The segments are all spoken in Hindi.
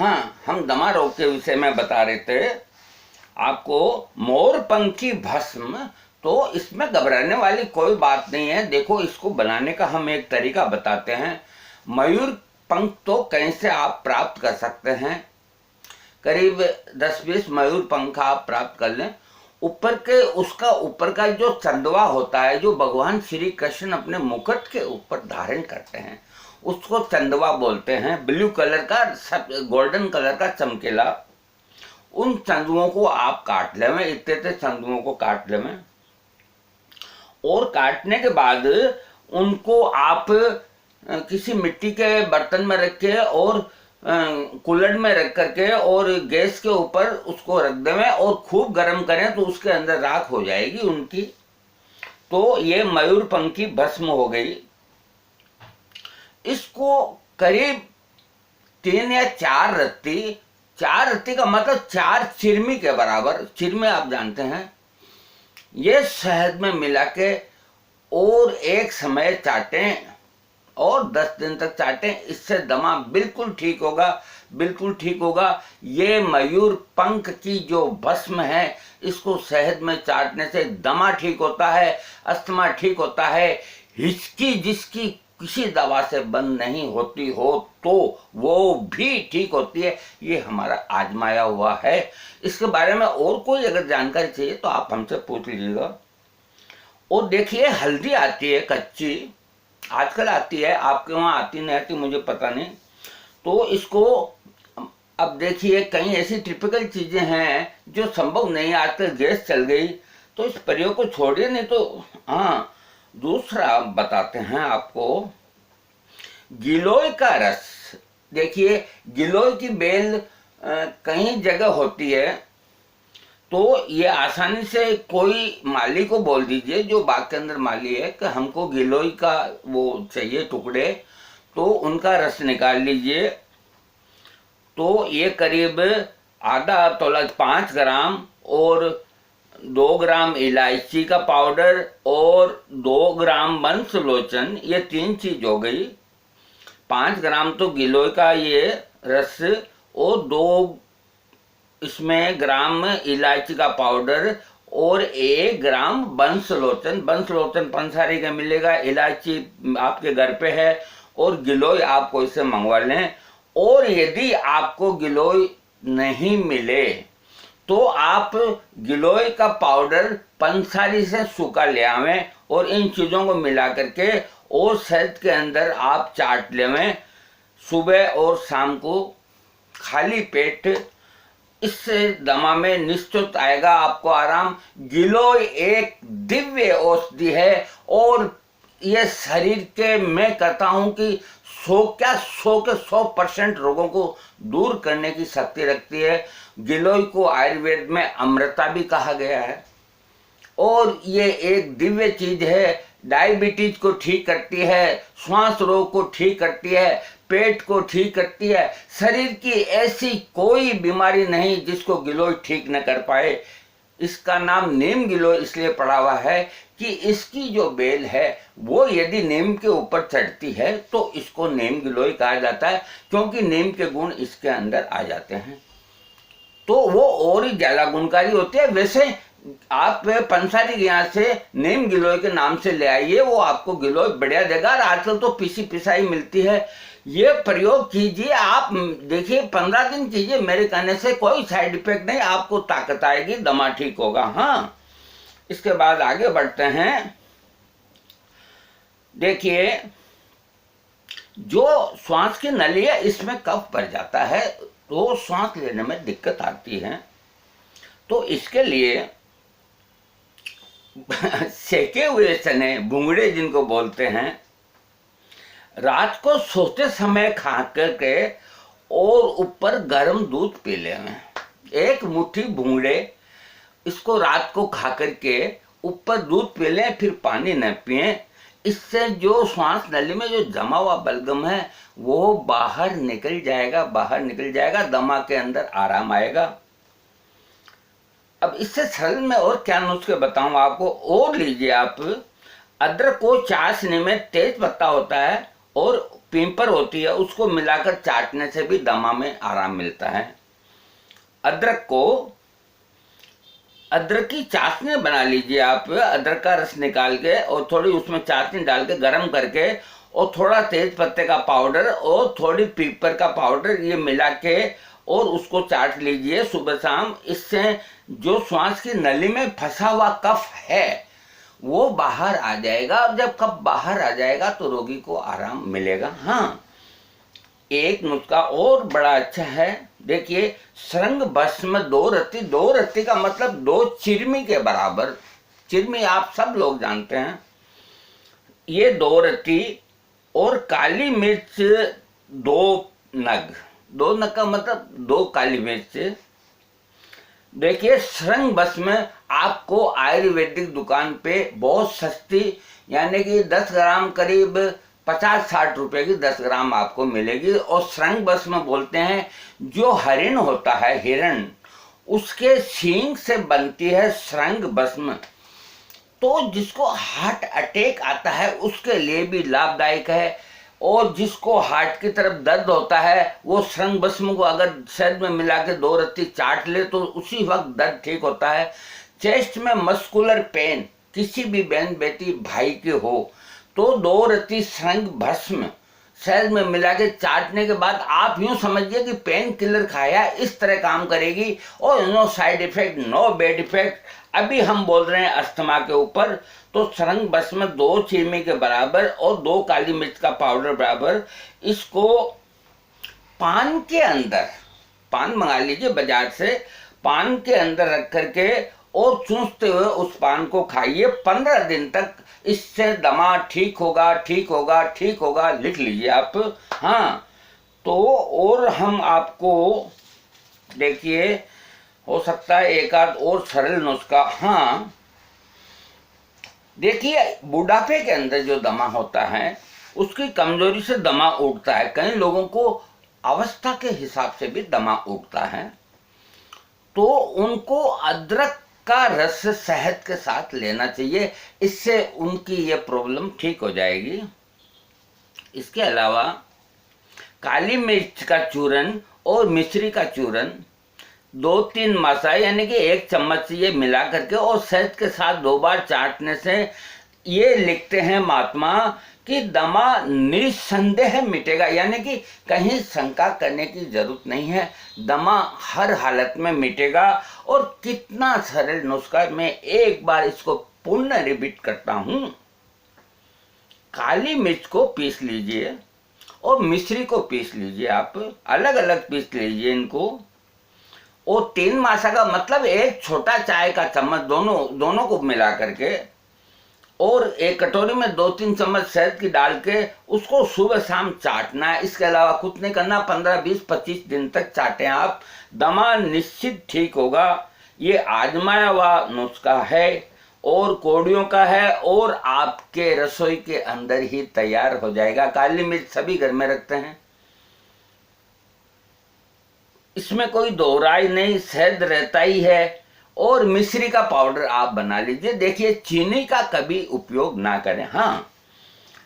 हाँ, हम दमा रोग के विषय में बता रहे थे आपको। मोरपंखी भस्म, तो इसमें घबराने वाली कोई बात नहीं है। देखो, इसको बनाने का हम एक तरीका बताते हैं। मयूर पंख तो कैसे आप प्राप्त कर सकते हैं, करीब 10-20 मयूर पंख आप प्राप्त कर लें। ऊपर के उसका ऊपर का जो चंदवा होता है, जो भगवान श्री कृष्ण अपने मुकुट के ऊपर धारण करते हैं, उसको चंदवा बोलते हैं। ब्लू कलर का, गोल्डन कलर का चमकीला, उन चंदुओं को आप काट लें, इतने चंदुओं को काट लें। और काटने के बाद उनको आप किसी मिट्टी के बर्तन में रख के और कुल्हड़ में रख करके और गैस के ऊपर उसको रख दें और खूब गर्म करें तो उसके अंदर राख हो जाएगी उनकी। तो ये मयूरपंखी भस्म हो गई। इसको करीब 3 या 4 रत्ती, 4 रत्ती का मतलब 4 चिरमी के बराबर, चिरमी आप जानते हैं, ये शहद में मिला के और एक समय चाटें और 10 दिन तक चाटें। इससे दमा बिल्कुल ठीक होगा, बिल्कुल ठीक होगा। ये मयूर पंख की जो भस्म है, इसको शहद में चाटने से दमा ठीक होता है, अस्थमा ठीक होता है। हिचकी जिसकी किसी दवा से बंद नहीं होती हो तो वो भी ठीक होती है। ये हमारा आजमाया हुआ है। इसके बारे में और कोई अगर जानकारी चाहिए तो आप हमसे पूछ लीजिएगा। और देखिए, हल्दी आती है कच्ची, आजकल आती है, आपके वहाँ आती नहीं आती मुझे पता नहीं। तो इसको अब देखिए, कई ऐसी टिपिकल चीज़ें हैं जो संभव नहीं, आजकल गैस चल गई, तो इस प्रयोग को छोड़िए। नहीं तो हाँ, दूसरा बताते हैं आपको, गिलोय का रस। देखिए, गिलोय की बेल कई जगह होती है, तो ये आसानी से कोई माली को बोल दीजिए, जो बाग के अंदर माली है, कि हमको गिलोय का वो चाहिए टुकड़े, तो उनका रस निकाल लीजिए। तो ये करीब आधा तोला 5 ग्राम और 2 ग्राम इलायची का पाउडर और 2 ग्राम बंसलोचन, ये 3 चीज हो गई। 5 ग्राम तो गिलोय का ये रस और 2 इसमें ग्राम इलायची का पाउडर और 1 ग्राम बंसलोचन। बंसलोचन पंसारी का मिलेगा, इलायची आपके घर पे है और गिलोय आपको इसे मंगवा लें। और यदि आपको गिलोय नहीं मिले तो आप गिलोय का पाउडर पंसारी से सूखा ले आवें और इन चीज़ों को मिला करके और शहद के अंदर आप चाट लेवें सुबह और शाम को खाली पेट। इससे दमा में निश्चित आएगा आपको आराम। गिलोय एक दिव्य औषधि है और ये शरीर के, मैं कहता हूं कि 100% रोगों को दूर करने की शक्ति रखती है। गिलोय को आयुर्वेद में अमृता भी कहा गया है और ये एक दिव्य चीज है। डायबिटीज को ठीक करती है, श्वास रोग को ठीक करती है, पेट को ठीक करती है। शरीर की ऐसी कोई बीमारी नहीं जिसको गिलोय ठीक न कर पाए। इसका नाम नीम गिलोय इसलिए पड़ा हुआ है कि इसकी जो बेल है वो यदि नीम के ऊपर चढ़ती है तो इसको नीम गिलोय कहा जाता है, क्योंकि नीम के गुण इसके अंदर आ जाते हैं, तो वो और ही ज्यादा गुणकारी होते हैं। वैसे आप पंसारी के यहाँ से नीम गिलोय के नाम से ले आइए, वो आपको गिलोय बढ़िया देगा। और आजकल तो पीसी पिसाई मिलती है, ये प्रयोग कीजिए। आप देखिए, 15 दिन कीजिए, मेरे कहने से कोई साइड इफेक्ट नहीं, आपको ताकत आएगी, दमा ठीक होगा। हाँ, इसके बाद आगे बढ़ते हैं। देखिए, जो श्वास की नली है इसमें कफ भर जाता है तो श्वास लेने में दिक्कत आती है। तो इसके लिए सेके हुए चने, भुंगड़े जिनको बोलते हैं, रात को सोते समय खा करके और ऊपर गर्म दूध पी लें। 1 मुट्ठी भुंगड़े, इसको रात को खा करके ऊपर दूध पी लें, फिर पानी न पिए। इससे जो श्वास नली में जो जमा हुआ बलगम है वो बाहर निकल जाएगा, बाहर निकल जाएगा, दमा के अंदर आराम आएगा। अब इससे सरल में और क्या नुस्खे बताऊं आपको। और लीजिए आप, अदरक को चाशनी में, तेज पत्ता होता है, और पिंपर होती है, उसको मिलाकर चाटने से भी दमा में आराम मिलता है। अदरक की चाशनी बना लीजिए आप। अदरक का रस निकाल के और थोड़ी उसमें चाशनी डाल के गर्म करके और थोड़ा तेज पत्ते का पाउडर और थोड़ी पीपर का पाउडर ये मिला के और उसको चाट लीजिए सुबह शाम। इससे जो श्वास की नली में फंसा हुआ कफ है वो बाहर आ जाएगा, और जब कफ बाहर आ जाएगा तो रोगी को आराम मिलेगा। हाँ, एक नुस्खा और बड़ा अच्छा है, देखिए, श्रृंग भस्म 2 रत्ती। 2 रत्ती का मतलब 2 चिरमी के बराबर। चिरमी आप सब लोग जानते हैं। ये 2 रत्ती और काली मिर्च 2 नग। 2 नग का मतलब 2 काली मिर्च। देखिए, श्रृंग भस्म आपको आयुर्वेदिक दुकान पे बहुत सस्ती, यानी कि 10 ग्राम करीब 50-60 रुपए की 10 ग्राम आपको मिलेगी। और श्रृंग भस्म बोलते हैं जो हरिण होता है, हिरण, उसके सींग से बनती है श्रृंग भस्म। तो जिसको हार्ट अटैक आता है उसके लिए भी लाभदायक है, और जिसको हार्ट की तरफ दर्द होता है वो श्रृंग भस्म को अगर शहद में मिला के 2 रत्ती चाट ले तो उसी वक्त दर्द ठीक होता है। चेस्ट में मस्कुलर पेन किसी भी बहन बेटी भाई के हो तो 2 रत्ती श्रृंग भस्म शहद में मिला के चाटने के बाद आप यूं समझिए कि पेन किलर खाया, इस तरह काम करेगी। और no side effect, no bad effect. अभी हम बोल रहे हैं अस्थमा के ऊपर, तो श्रृंग भस्म 2 चीनी के बराबर और 2 काली मिर्च का पाउडर बराबर, इसको पान के अंदर, पान मंगा लीजिए बाजार से, पान के अंदर रख करके और चूसते हुए उस पान को खाइए 15 दिन तक। इससे दमा ठीक होगा, ठीक होगा, ठीक होगा, लिख लीजिए आप। हाँ, तो और हम आपको देखिए, हो सकता है एक आध और सरल नुस्खा। हाँ, देखिए, बुढ़ापे के अंदर जो दमा होता है उसकी कमजोरी से दमा उठता है। कई लोगों को अवस्था के हिसाब से भी दमा उठता है, तो उनको अदरक का रस शहद के साथ लेना चाहिए। इससे उनकी ये प्रॉब्लम ठीक हो जाएगी। इसके अलावा काली मिर्च का चूरन और मिश्री का चूरन 2-3 मासा यानी कि 1 चम्मच ये मिला करके और शहद के साथ 2 बार चाटने से, ये लिखते हैं महात्मा कि दमा निसंदेह मिटेगा, यानी कि कहीं शंका करने की जरूरत नहीं है, दमा हर हालत में मिटेगा। और कितना सरल नुस्खा, मैं एक बार इसको पुनः रिपीट करता हूं। काली मिर्च को पीस लीजिए और मिश्री को पीस लीजिए, आप अलग अलग पीस लीजिए इनको। और 3 मासा का मतलब 1 छोटा चाय का चम्मच दोनों को मिला करके और एक कटोरी में 2-3 चम्मच शहद की डाल के उसको सुबह शाम चाटना है। इसके अलावा कुछ नहीं करना। 15-20-25 दिन तक चाटें आप, दमा निश्चित ठीक होगा। ये आजमाया हुआ नुस्खा है और कौड़ियों का है और आपके रसोई के अंदर ही तैयार हो जाएगा। काली मिर्च सभी घर में रखते हैं, इसमें कोई दो राय नहीं, शहद रहता ही है। और मिश्री का पाउडर आप बना लीजिए। देखिए, चीनी का कभी उपयोग ना करें। हाँ,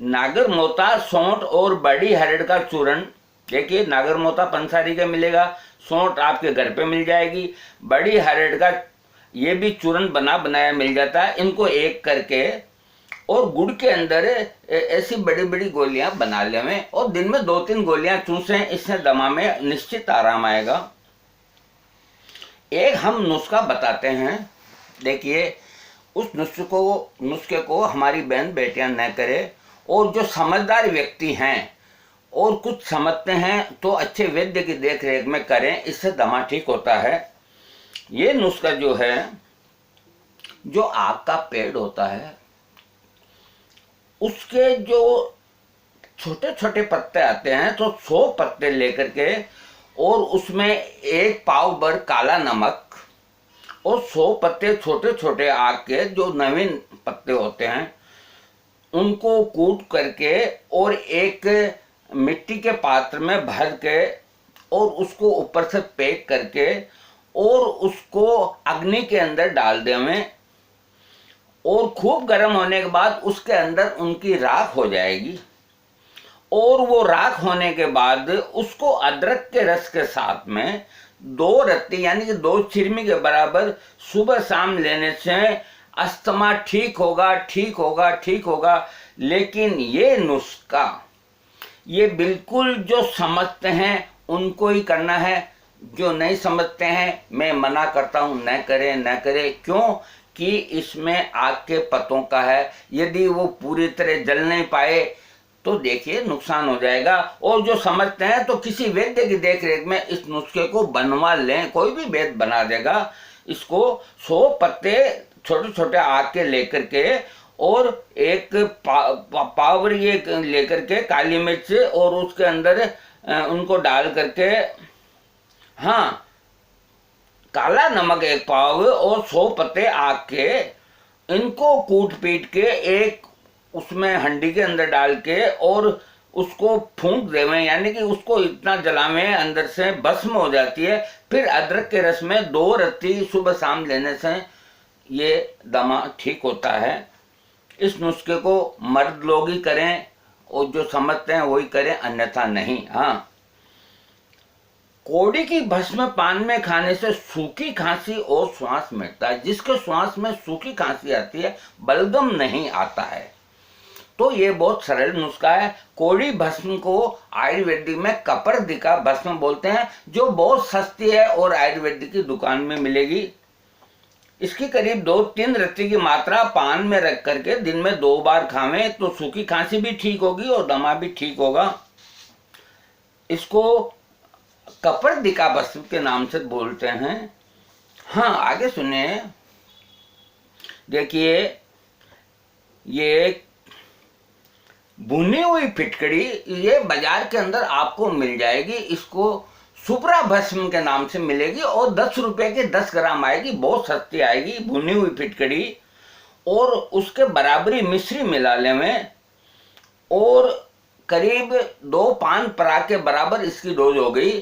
नागर मोता, सौंठ और बड़ी हरड़ का चूर्ण, देखिए नागर मोता पंसारी का मिलेगा, सौंठ आपके घर पे मिल जाएगी, बड़ी हरड़ का ये भी चूर्ण बना बनाया मिल जाता है। इनको एक करके और गुड़ के अंदर ऐसी बड़ी बड़ी गोलियां बना लें और दिन में 2-3 गोलियां चूसें, इससे दमा में निश्चित आराम आएगा। एक हम नुस्खा बताते हैं, देखिए, उस नुस्खे को हमारी बहन बेटियां न करें, और जो समझदार व्यक्ति हैं और कुछ समझते हैं तो अच्छे वैद्य की देख रेख में करें, इससे दमा ठीक होता है। ये नुस्खा जो है, जो आग का पेड़ होता है उसके जो छोटे छोटे पत्ते आते हैं, तो 100 पत्ते लेकर के और उसमें 1 पाव भर काला नमक और 100 पत्ते छोटे छोटे आग के जो नवीन पत्ते होते हैं उनको कूट करके और एक मिट्टी के पात्र में भर के और उसको ऊपर से पैक करके और उसको अग्नि के अंदर डाल दें और खूब गर्म होने के बाद उसके अंदर उनकी राख हो जाएगी। और वो राख होने के बाद उसको अदरक के रस के साथ में 2 रत्ती यानी कि 2 चिरमी के बराबर सुबह शाम लेने से अस्थमा ठीक होगा, ठीक होगा, ठीक होगा। लेकिन ये नुस्खा ये बिल्कुल जो समझते हैं उनको ही करना है, जो नहीं समझते हैं मैं मना करता हूं न करें, न करें। क्यों कि इसमें आग के पतों का है, यदि वो पूरी तरह जल नहीं पाए तो देखिए नुकसान हो जाएगा। और जो समझते हैं तो किसी वैद्य की देखरेख में इस नुस्खे को बनवा लें, कोई भी वैद्य बना देगा। इसको 100 पत्ते छोटे छोटे आग के लेकर के और एक पावर ये लेकर के काली मिर्च और उसके अंदर उनको डाल करके, हाँ, काला नमक 1 पाव और 100 पत्ते आग के, इनको कूट पीट के एक उसमें हंडी के अंदर डाल के और उसको फूंक देवें, यानी कि उसको इतना जलावें अंदर से भस्म हो जाती है। फिर अदरक के रस में 2 रत्ती सुबह शाम लेने से ये दमा ठीक होता है। इस नुस्खे को मर्द लोग ही करें और जो समझते हैं वही करें, अन्यथा नहीं। हाँ, कोड़ी की भस्म पान में खाने से सूखी खांसी और श्वास मिटता है। जिसके श्वास में सूखी खांसी आती है, बलगम नहीं आता है, तो ये बहुत सरल नुस्खा है। कोड़ी भस्म को आयुर्वेदिक में कपर्दिका भस्म बोलते हैं, जो बहुत सस्ती है और आयुर्वेदिक की दुकान में मिलेगी। इसकी करीब 2-3 रत्ती की मात्रा पान में रख करके दिन में 2 बार खावें तो सूखी खांसी भी ठीक होगी और दमा भी ठीक होगा। इसको कपर्दिका भस्म के नाम से बोलते हैं। हाँ, आगे सुनिए। देखिए, ये भुनी हुई फिटकड़ी ये बाजार के अंदर आपको मिल जाएगी। इसको सुप्रा भस्म के नाम से मिलेगी और 10 रुपए के 10 ग्राम आएगी, बहुत सस्ती आएगी भुनी हुई फिटकड़ी। और उसके बराबरी मिश्री मिला लें और करीब 2 पान पराग के बराबर इसकी डोज हो गई।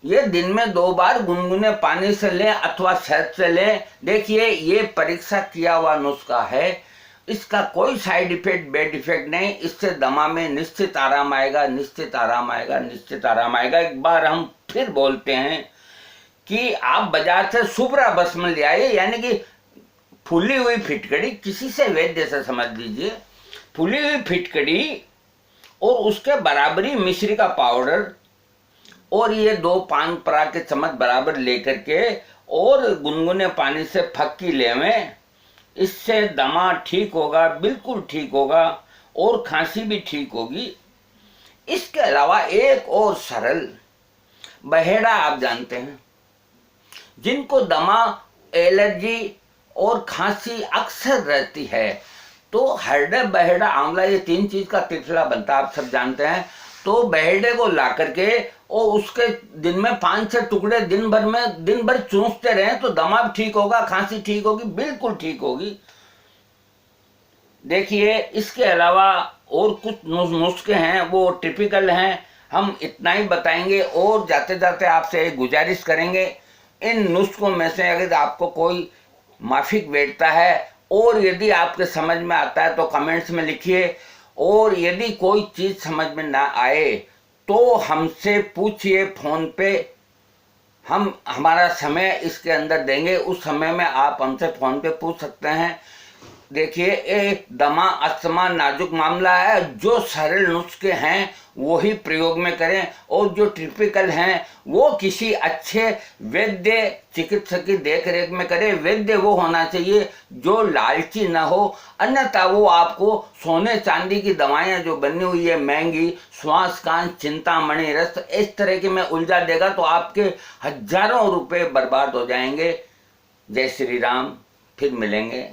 ये दिन में 2 बार गुनगुने पानी से लें अथवा शहद से लें। देखिए, ये परीक्षा किया हुआ नुस्खा है, इसका कोई साइड इफेक्ट, बैड इफेक्ट नहीं। इससे दमा में निश्चित आराम आएगा, निश्चित आराम आएगा, निश्चित आराम आएगा। एक बार हम फिर बोलते हैं कि आप बाजार से सुप्रा भस्म ले आइए, यानी कि फूली हुई फिटकड़ी, किसी से वैद्य से समझ लीजिए, फूली हुई फिटकड़ी और उसके बराबरी मिश्री का पाउडर और ये 2 पान पराग के चम्मच बराबर लेकर के और गुनगुने पानी से फक्की लेवें। इससे दमा ठीक होगा, बिल्कुल ठीक होगा और खांसी भी ठीक होगी। इसके अलावा एक और सरल बहेड़ा, आप जानते हैं, जिनको दमा, एलर्जी और खांसी अक्सर रहती है, तो हरडे, बहेड़ा, आंवला, ये 3 चीज का त्रिफला बनता है, आप सब जानते हैं। तो बहेड़े को ला करके और उसके दिन में 5-6 टुकड़े दिन भर चूसते रहें तो दमा ठीक होगा, खांसी ठीक होगी, बिल्कुल ठीक होगी। देखिए, इसके अलावा और कुछ नुस्खे हैं, वो टिपिकल हैं, हम इतना ही बताएंगे। और जाते जाते आपसे गुजारिश करेंगे, इन नुस्खों में से अगर आपको कोई माफिक बैठता है और यदि आपके समझ में आता है तो कमेंट्स में लिखिए। और यदि कोई चीज़ समझ में ना आए तो हमसे पूछिए फ़ोन पे, हम हमारा समय इसके अंदर देंगे, उस समय में आप हमसे फ़ोन पे पूछ सकते हैं। देखिए, एक दमा, अस्थमा नाजुक मामला है, जो सरल नुस्खे हैं वो ही प्रयोग में करें और जो टिपिकल हैं वो किसी अच्छे वैद्य चिकित्सक की देख रेख में करें। वैद्य वो होना चाहिए जो लालची ना हो, अन्यथा वो आपको सोने चांदी की दवाएं जो बनी हुई है महंगी, श्वासकांत, चिंतामणि रस, इस तरह की में उलझा देगा तो आपके हजारों रुपए बर्बाद हो जाएंगे। जय श्री राम, फिर मिलेंगे।